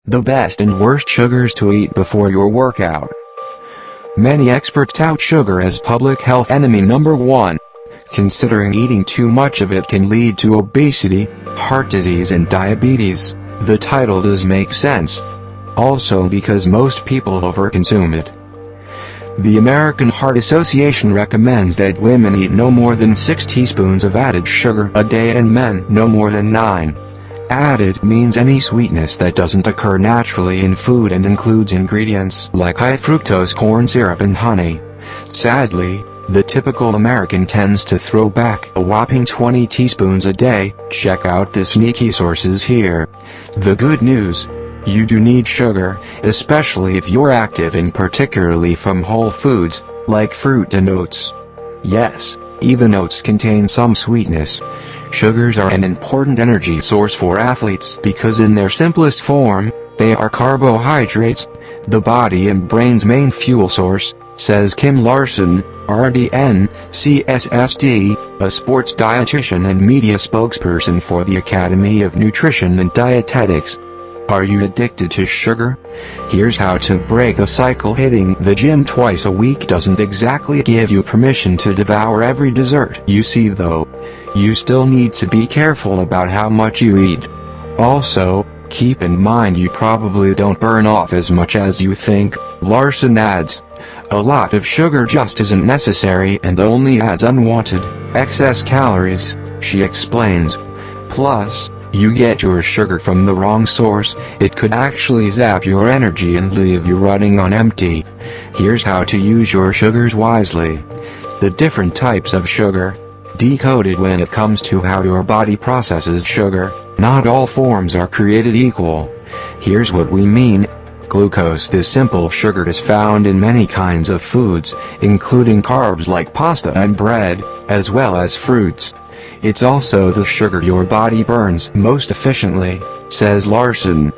The best and worst sugars to eat before your workout. Many experts tout sugar as public health enemy number one. Considering eating too much of it can lead to obesity, heart disease and diabetes, the title does make sense. Also because most people overconsume it. The American Heart Association recommends that women eat no more than 6 teaspoons of added sugar a day and men no more than 9. Added means any sweetness that doesn't occur naturally in food and includes ingredients like high fructose corn syrup and honey. Sadly, the typical American tends to throw back a whopping 20 teaspoons a day. Check out the sneaky sources here. The good news: you do need sugar, especially if you're active and particularly from whole foods, like fruit and oats. Yes, even oats contain some sweetness. Sugars are an important energy source for athletes because in their simplest form, they are carbohydrates, the body and brain's main fuel source, says Kim Larson, RDN, CSSD, a sports dietitian and media spokesperson for the Academy of Nutrition and Dietetics. Are you addicted to sugar? Here's how to break the cycle. Hitting the gym twice a week doesn't exactly give you permission to devour every dessert you see though. You still need to be careful about how much you eat. Also, keep in mind you probably don't burn off as much as you think, Larson adds. A lot of sugar just isn't necessary and only adds unwanted, excess calories, she explains. Plus, you get your sugar from the wrong source, it could actually zap your energy and leave you running on empty. Here's how to use your sugars wisely. The different types of sugar. Decoded. When it comes to how your body processes sugar, not all forms are created equal. Here's what we mean. Glucose. This simple sugar is found in many kinds of foods, including carbs like pasta and bread, as well as fruits. It's also the sugar your body burns most efficiently, says Larson.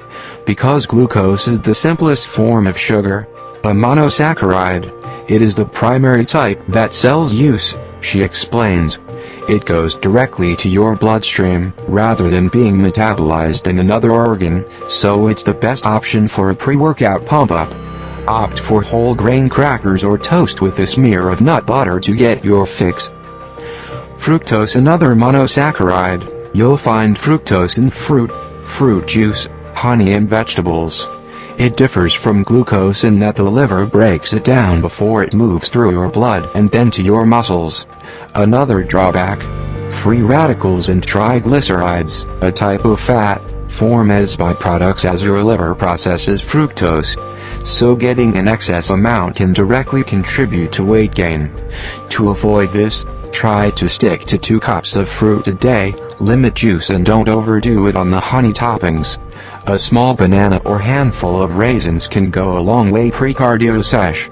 Because glucose is the simplest form of sugar, a monosaccharide, it is the primary type that cells use, she explains. It goes directly to your bloodstream, rather than being metabolized in another organ, so it's the best option for a pre-workout pump-up. Opt for whole grain crackers or toast with a smear of nut butter to get your fix. Fructose. Another monosaccharide. You'll find fructose in fruit juice, honey and vegetables. It differs from glucose in that the liver breaks it down before it moves through your blood and then to your muscles. Another drawback: free radicals and triglycerides, a type of fat, form as byproducts as your liver processes fructose. So getting an excess amount can directly contribute to weight gain. To avoid this, try to stick to 2 cups of fruit a day, limit juice and don't overdo it on the honey toppings. A small banana or handful of raisins can go a long way pre-cardio sesh.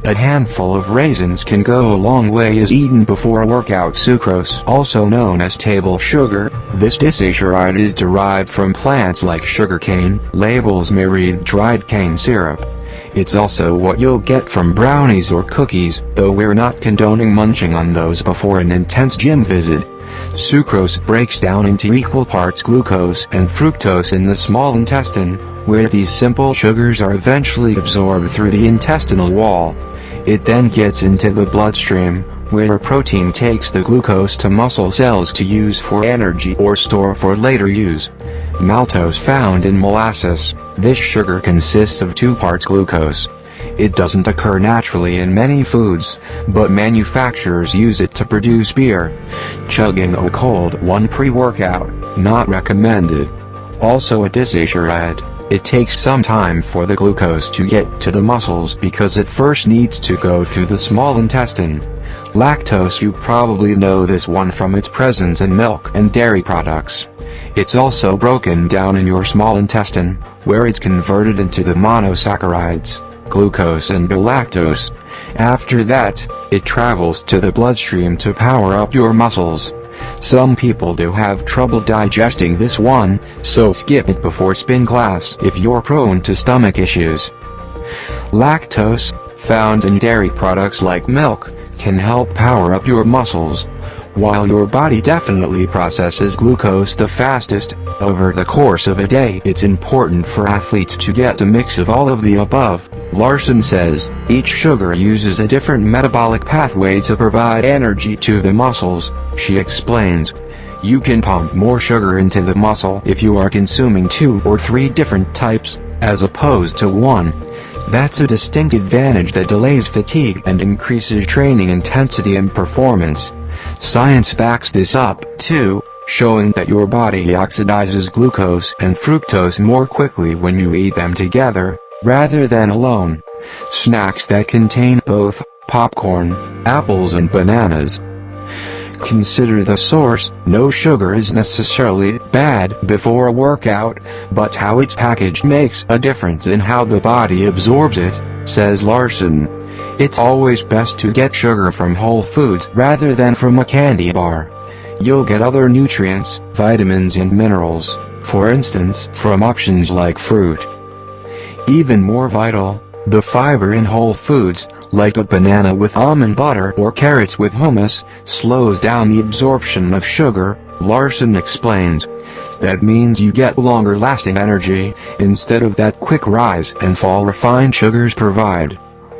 A handful of raisins can go a long way as eaten before a workout. Sucrose, also known as table sugar, this disaccharide is derived from plants like sugarcane. Labels may read dried cane syrup. It's also what you'll get from brownies or cookies, though we're not condoning munching on those before an intense gym visit. Sucrose breaks down into equal parts glucose and fructose in the small intestine, where these simple sugars are eventually absorbed through the intestinal wall. It then gets into the bloodstream, where a protein takes the glucose to muscle cells to use for energy or store for later use. Maltose. Found in molasses, this sugar consists of 2 parts glucose. It doesn't occur naturally in many foods, but manufacturers use it to produce beer. Chugging a cold one pre-workout, not recommended. Also a disaccharide. It takes some time for the glucose to get to the muscles because it first needs to go through the small intestine. Lactose. You probably know this one from its presence in milk and dairy products. It's also broken down in your small intestine, where it's converted into the monosaccharides, glucose and galactose. After that, it travels to the bloodstream to power up your muscles. Some people do have trouble digesting this one, so skip it before spin class if you're prone to stomach issues. Lactose, found in dairy products like milk, can help power up your muscles. While your body definitely processes glucose the fastest, over the course of a day it's important for athletes to get a mix of all of the above. Larson says, each sugar uses a different metabolic pathway to provide energy to the muscles. She explains, you can pump more sugar into the muscle if you are consuming 2 or 3 different types, as opposed to 1. That's a distinct advantage that delays fatigue and increases training intensity and performance. Science backs this up, too, showing that your body oxidizes glucose and fructose more quickly when you eat them together, rather than alone. Snacks that contain both, popcorn, apples and bananas. Consider the source. No sugar is necessarily bad before a workout, but how it's packaged makes a difference in how the body absorbs it, says Larson. It's always best to get sugar from whole foods rather than from a candy bar. You'll get other nutrients, vitamins and minerals, for instance from options like fruit. Even more vital, the fiber in whole foods, like a banana with almond butter or carrots with hummus, slows down the absorption of sugar, Larson explains. That means you get longer-lasting energy, instead of that quick rise and fall refined sugars provide.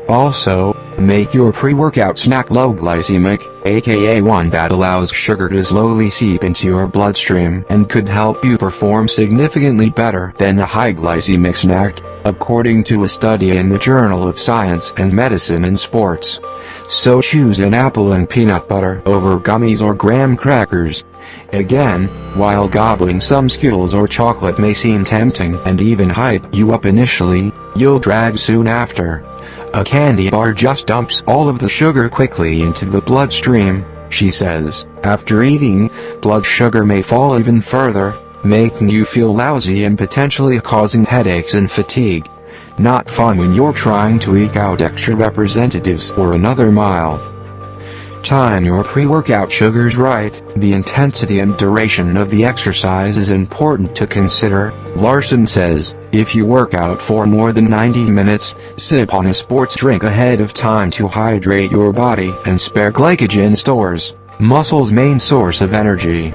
Also, make your pre-workout snack low glycemic, aka one that allows sugar to slowly seep into your bloodstream and could help you perform significantly better than a high glycemic snack, according to a study in the Journal of Science and Medicine in Sports. So choose an apple and peanut butter over gummies or graham crackers. Again, while gobbling some Skittles or chocolate may seem tempting and even hype you up initially, you'll drag soon after. A candy bar just dumps all of the sugar quickly into the bloodstream, she says. After eating, blood sugar may fall even further, making you feel lousy and potentially causing headaches and fatigue. Not fun when you're trying to eke out extra representatives or another mile. Time your pre-workout sugars right. The intensity and duration of the exercise is important to consider, Larson says. If you work out for more than 90 minutes, sip on a sports drink ahead of time to hydrate your body and spare glycogen stores, muscle's main source of energy.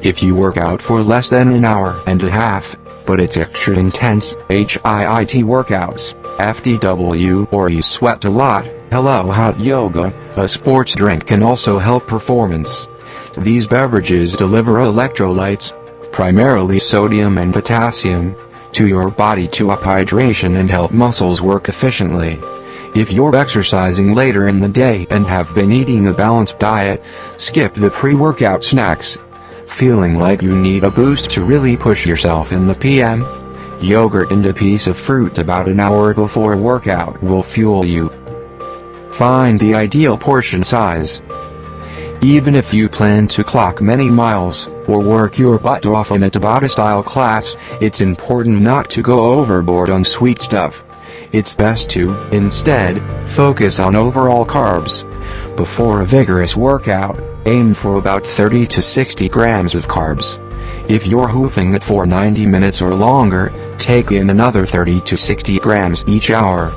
If you work out for less than an hour and a half, but it's extra intense, HIIT workouts, FTW, or you sweat a lot, hello hot yoga, a sports drink can also help performance. These beverages deliver electrolytes, primarily sodium and potassium, to your body to up hydration and help muscles work efficiently. If you're exercising later in the day and have been eating a balanced diet, skip the pre-workout snacks. Feeling like you need a boost to really push yourself in the PM? Yogurt and a piece of fruit about an hour before workout will fuel you. Find the ideal portion size. Even if you plan to clock many miles, or work your butt off in a Tabata-style class, it's important not to go overboard on sweet stuff. It's best to, instead, focus on overall carbs. Before a vigorous workout, aim for about 30 to 60 grams of carbs. If you're hoofing it for 90 minutes or longer, take in another 30 to 60 grams each hour.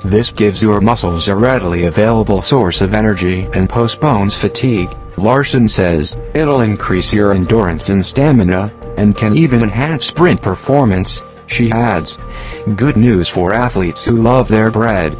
This gives your muscles a readily available source of energy and postpones fatigue. Larson says, it'll increase your endurance and stamina, and can even enhance sprint performance. She adds, good news for athletes who love their bread.